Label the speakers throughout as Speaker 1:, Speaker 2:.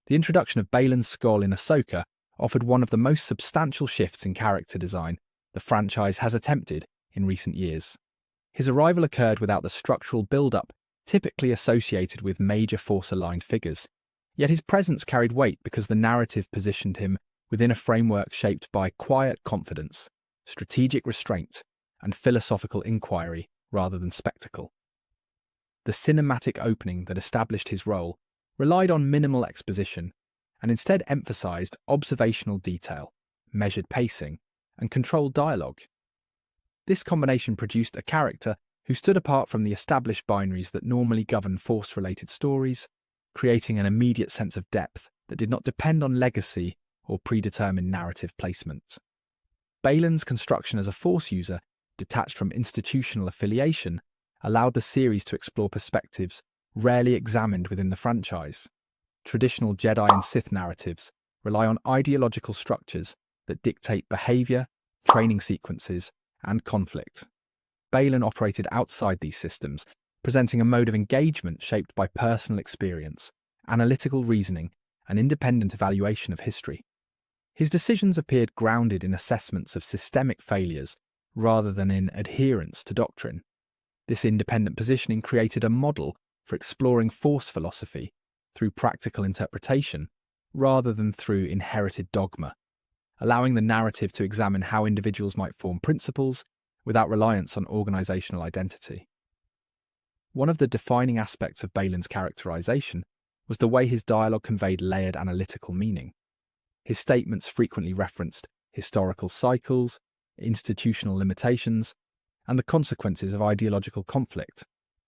Speaker 1: The introduction of Baylan's Skoll in Ahsoka offered one of the most substantial shifts in character design the franchise has attempted in recent years. His arrival occurred without the structural build-up typically associated with major Force-aligned figures, yet his presence carried weight because the narrative positioned him within a framework shaped by quiet confidence, strategic restraint, and philosophical inquiry rather than spectacle. The cinematic opening that established his role relied on minimal exposition and instead emphasized observational detail, measured pacing, and controlled dialogue. This combination produced a character who stood apart from the established binaries that normally govern Force-related stories, creating an immediate sense of depth that did not depend on legacy or predetermined narrative placement. Baylan's construction as a Force user, detached from institutional affiliation, allowed the series to explore perspectives rarely examined within the franchise. Traditional Jedi and Sith narratives rely on ideological structures that dictate behavior, training sequences, and conflict. Baylan operated outside these systems, presenting a mode of engagement shaped by personal experience, analytical reasoning, and independent evaluation of history. His decisions appeared grounded in assessments of systemic failures rather than in adherence to doctrine. This independent positioning created a model for exploring Force philosophy through practical interpretation rather than through inherited dogma, allowing the narrative to examine how individuals might form principles without reliance on organizational identity. One of the defining aspects of Baylan's characterization was the way his dialogue conveyed layered analytical meaning. His statements frequently referenced historical cycles, institutional limitations, and the consequences of ideological conflict.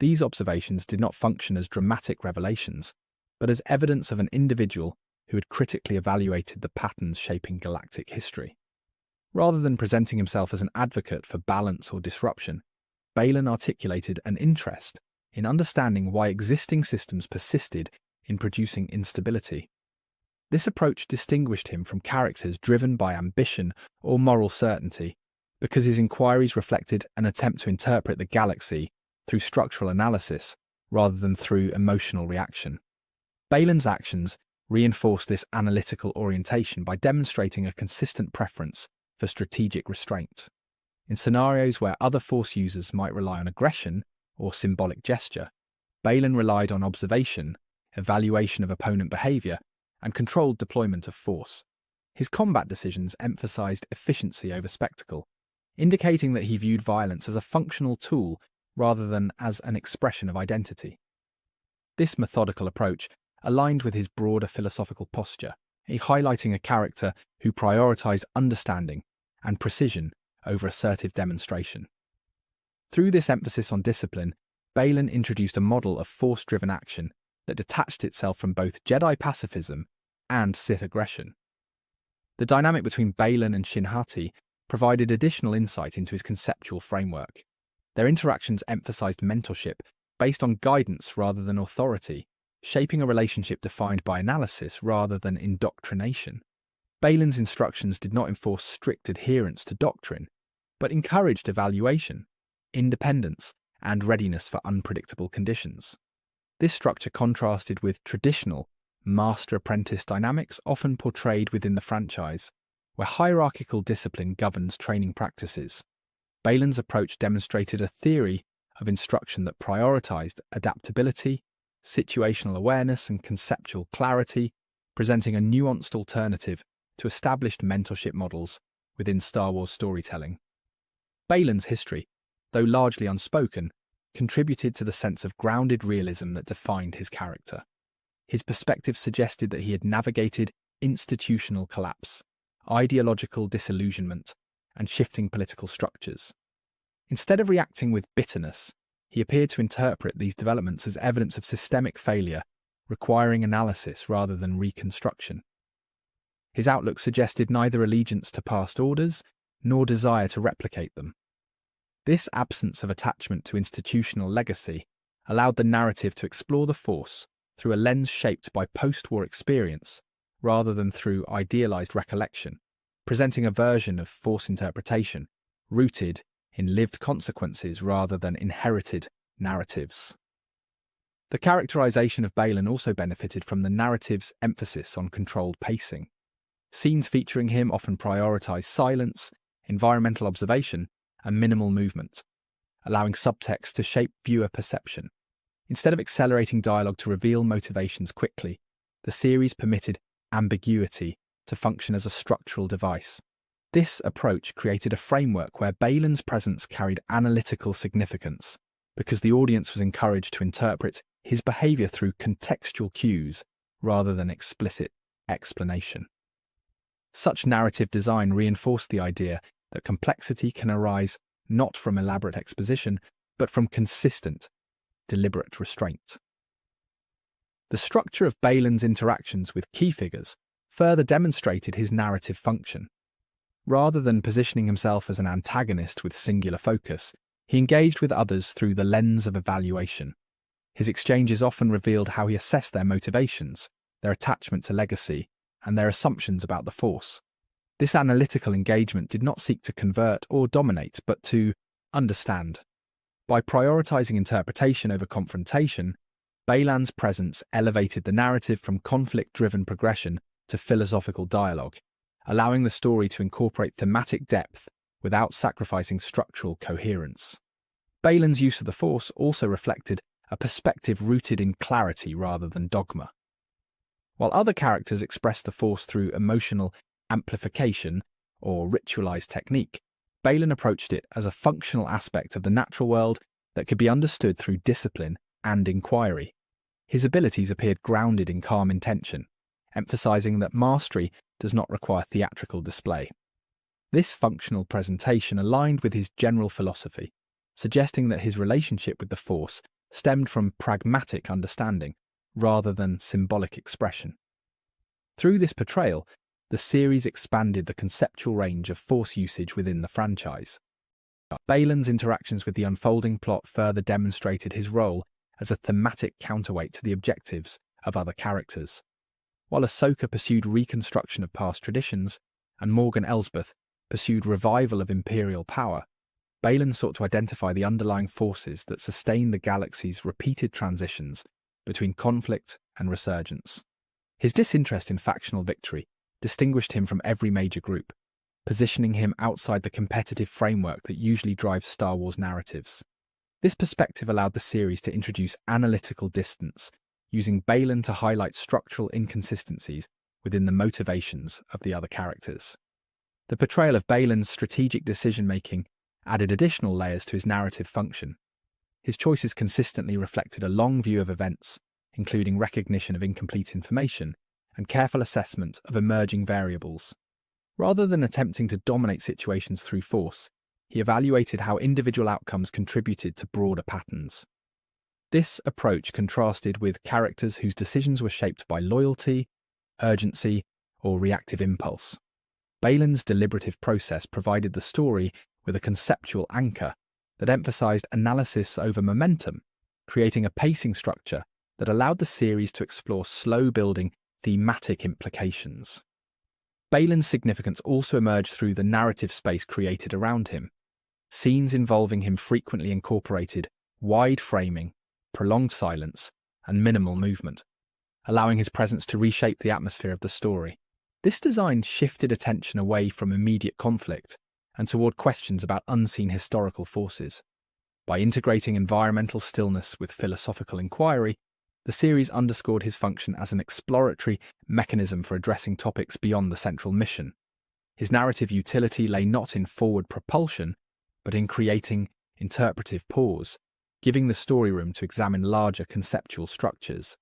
Speaker 1: These observations did not function as dramatic revelations, but as evidence of an individual who had critically evaluated the patterns shaping galactic history. Rather than presenting himself as an advocate for balance or disruption, Baylan articulated an interest in understanding why existing systems persisted in producing instability. This approach distinguished him from characters driven by ambition or moral certainty, because his inquiries reflected an attempt to interpret the galaxy through structural analysis rather than through emotional reaction. Baylan's actions reinforced this analytical orientation by demonstrating a consistent preference for strategic restraint. In scenarios where other Force users might rely on aggression or symbolic gesture, Baylan relied on observation, evaluation of opponent behavior, and controlled deployment of Force. His combat decisions emphasized efficiency over spectacle, indicating that he viewed violence as a functional tool rather than as an expression of identity. This methodical approach aligned with his broader philosophical posture, highlighting a character who prioritized understanding and precision over assertive demonstration. Through this emphasis on discipline, Baylan introduced a model of Force-driven action that detached itself from both Jedi pacifism and Sith aggression. The dynamic between Baylan and Shin Hati provided additional insight into his conceptual framework. Their interactions emphasized mentorship based on guidance rather than authority, shaping a relationship defined by analysis rather than indoctrination. Baylan's instructions did not enforce strict adherence to doctrine, but encouraged evaluation, independence, and readiness for unpredictable conditions. This structure contrasted with traditional master-apprentice dynamics often portrayed within the franchise, where hierarchical discipline governs training practices. Baylan's approach demonstrated a theory of instruction that prioritized adaptability, situational awareness, and conceptual clarity, presenting a nuanced alternative to established mentorship models within Star Wars storytelling. Baylan's history, though largely unspoken, contributed to the sense of grounded realism that defined his character. His perspective suggested that he had navigated institutional collapse, ideological disillusionment, and shifting political structures. Instead of reacting with bitterness, he appeared to interpret these developments as evidence of systemic failure, requiring analysis rather than reconstruction. His outlook suggested neither allegiance to past orders nor desire to replicate them. This absence of attachment to institutional legacy allowed the narrative to explore the Force through a lens shaped by post-war experience rather than through idealized recollection, presenting a version of Force interpretation rooted in lived consequences rather than inherited narratives. The characterization of Baylan also benefited from the narrative's emphasis on controlled pacing. Scenes featuring him often prioritize silence, environmental observation, and minimal movement, allowing subtext to shape viewer perception. Instead of accelerating dialogue to reveal motivations quickly, the series permitted ambiguity to function as a structural device. This approach created a framework where Baylan's presence carried analytical significance, because the audience was encouraged to interpret his behavior through contextual cues rather than explicit explanation. Such narrative design reinforced the idea that complexity can arise not from elaborate exposition, but from consistent, deliberate restraint. The structure of Baylan's interactions with key figures further demonstrated his narrative function. Rather than positioning himself as an antagonist with singular focus, he engaged with others through the lens of evaluation. His exchanges often revealed how he assessed their motivations, their attachment to legacy, and their assumptions about the Force. This analytical engagement did not seek to convert or dominate, but to understand. By prioritizing interpretation over confrontation, Baylan's presence elevated the narrative from conflict-driven progression to philosophical dialogue, allowing the story to incorporate thematic depth without sacrificing structural coherence. Baylan's use of the Force also reflected a perspective rooted in clarity rather than dogma. While other characters expressed the Force through emotional amplification or ritualized technique, Baylan approached it as a functional aspect of the natural world that could be understood through discipline and inquiry. His abilities appeared grounded in calm intention, emphasizing that mastery does not require theatrical display. This functional presentation aligned with his general philosophy, suggesting that his relationship with the Force stemmed from pragmatic understanding rather than symbolic expression. Through this portrayal, the series expanded the conceptual range of Force usage within the franchise. Baylan's interactions with the unfolding plot further demonstrated his role as a thematic counterweight to the objectives of other characters. While Ahsoka pursued reconstruction of past traditions, and Morgan Elsbeth pursued revival of Imperial power, Baylan sought to identify the underlying forces that sustain the galaxy's repeated transitions between conflict and resurgence. His disinterest in factional victory distinguished him from every major group, positioning him outside the competitive framework that usually drives Star Wars narratives. This perspective allowed the series to introduce analytical distance, using Baylan to highlight structural inconsistencies within the motivations of the other characters. The portrayal of Baylan's strategic decision-making added additional layers to his narrative function. His choices consistently reflected a long view of events, including recognition of incomplete information and careful assessment of emerging variables. Rather than attempting to dominate situations through force, he evaluated how individual outcomes contributed to broader patterns. This approach contrasted with characters whose decisions were shaped by loyalty, urgency, or reactive impulse. Baylan's deliberative process provided the story with a conceptual anchor that emphasized analysis over momentum, creating a pacing structure that allowed the series to explore slow-building thematic implications. Baylan's significance also emerged through the narrative space created around him. Scenes involving him frequently incorporated wide framing, prolonged silence, and minimal movement, allowing his presence to reshape the atmosphere of the story. This design shifted attention away from immediate conflict and toward questions about unseen historical forces. By integrating environmental stillness with philosophical inquiry, the series underscored his function as an exploratory mechanism for addressing topics beyond the central mission. His narrative utility lay not in forward propulsion, but in creating interpretive pause, giving the story room to examine larger conceptual structures.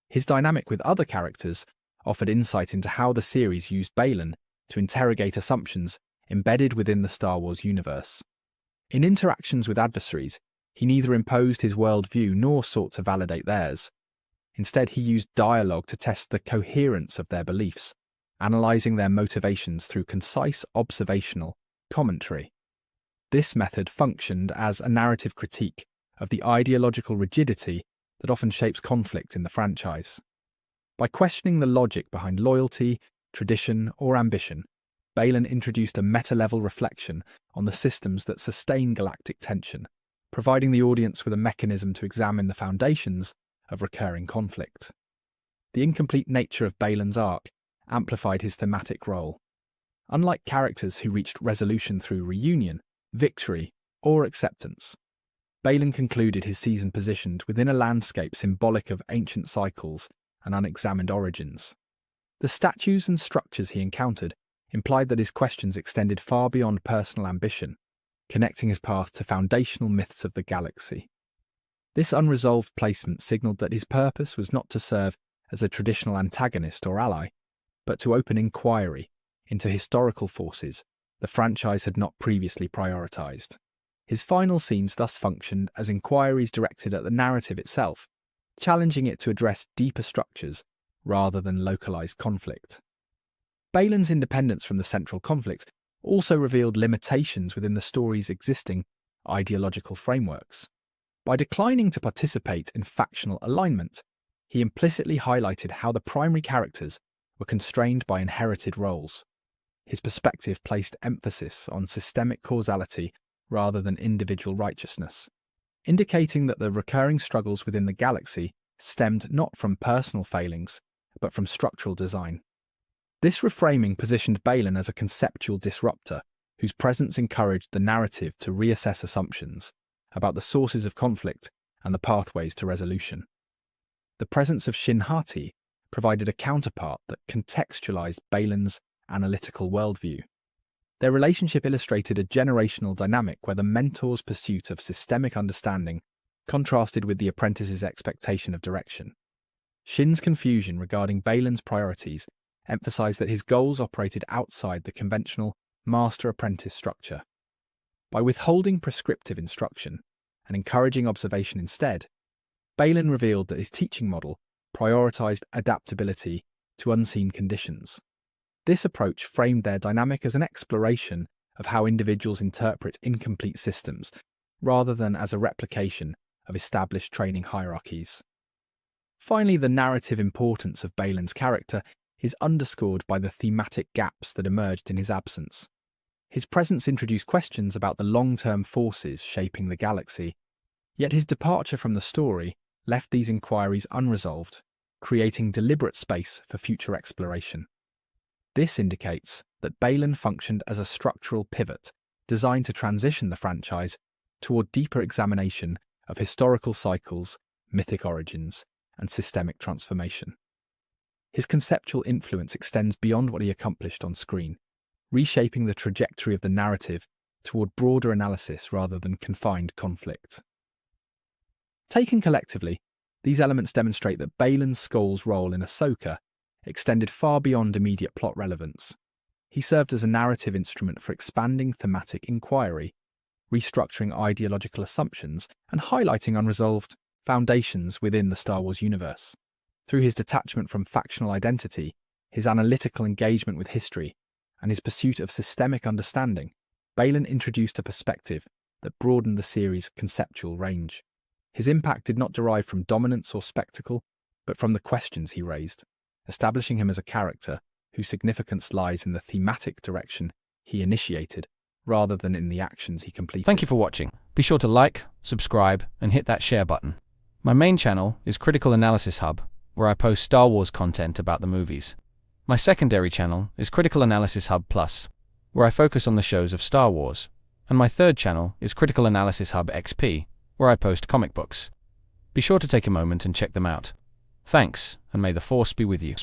Speaker 1: His dynamic with other characters offered insight into how the series used Baylan to interrogate assumptions embedded within the Star Wars universe. In interactions with adversaries, he neither imposed his worldview nor sought to validate theirs. Instead, he used dialogue to test the coherence of their beliefs, analysing their motivations through concise observational commentary. This method functioned as a narrative critique of the ideological rigidity that often shapes conflict in the franchise. By questioning the logic behind loyalty, tradition, or ambition, Baylan introduced a meta-level reflection on the systems that sustain galactic tension, providing the audience with a mechanism to examine the foundations of recurring conflict. The incomplete nature of Baylan's arc amplified his thematic role. Unlike characters who reached resolution through reunion, victory, or acceptance, Baylan concluded his season positioned within a landscape symbolic of ancient cycles and unexamined origins. The statues and structures he encountered implied that his questions extended far beyond personal ambition, connecting his path to foundational myths of the galaxy. This unresolved placement signaled that his purpose was not to serve as a traditional antagonist or ally, but to open inquiry into historical forces the franchise had not previously prioritized. His final scenes thus functioned as inquiries directed at the narrative itself, challenging it to address deeper structures rather than localized conflict. Baylan's independence from the central conflict also revealed limitations within the story's existing ideological frameworks. By declining to participate in factional alignment, he implicitly highlighted how the primary characters were constrained by inherited roles. His perspective placed emphasis on systemic causality rather than individual righteousness, indicating that the recurring struggles within the galaxy stemmed not from personal failings, but from structural design. This reframing positioned Baylan as a conceptual disruptor whose presence encouraged the narrative to reassess assumptions about the sources of conflict and the pathways to resolution. The presence of Shin Hati provided a counterpart that contextualized Baylan's analytical worldview. Their relationship illustrated a generational dynamic where the mentor's pursuit of systemic understanding contrasted with the apprentice's expectation of direction. Shin's confusion regarding Baylan's priorities emphasized that his goals operated outside the conventional master-apprentice structure. By withholding prescriptive instruction and encouraging observation instead, Baylan revealed that his teaching model prioritized adaptability to unseen conditions. This approach framed their dynamic as an exploration of how individuals interpret incomplete systems, rather than as a replication of established training hierarchies. Finally, the narrative importance of Baylan's character is underscored by the thematic gaps that emerged in his absence. His presence introduced questions about the long-term forces shaping the galaxy, yet his departure from the story left these inquiries unresolved, creating deliberate space for future exploration. This indicates that Baylan functioned as a structural pivot designed to transition the franchise toward deeper examination of historical cycles, mythic origins, and systemic transformation. His conceptual influence extends beyond what he accomplished on screen, reshaping the trajectory of the narrative toward broader analysis rather than confined conflict. Taken collectively, these elements demonstrate that Baylan Skoll's role in Ahsoka extended far beyond immediate plot relevance. He served as a narrative instrument for expanding thematic inquiry, restructuring ideological assumptions, and highlighting unresolved foundations within the Star Wars universe. Through his detachment from factional identity, his analytical engagement with history, and his pursuit of systemic understanding, Baylan introduced a perspective that broadened the series' conceptual range. His impact did not derive from dominance or spectacle, but from the questions he raised, establishing him as a character whose significance lies in the thematic direction he initiated rather than in the actions he completed.
Speaker 2: Thank you for watching. Be sure to like, subscribe, and hit that share button. My main channel is Critical Analysis Hub, where I post Star Wars content about the movies. My secondary channel is Critical Analysis Hub Plus, where I focus on the shows of Star Wars. And my third channel is Critical Analysis Hub XP, where I post comic books. Be sure to take a moment and check them out. Thanks, and may the Force be with you.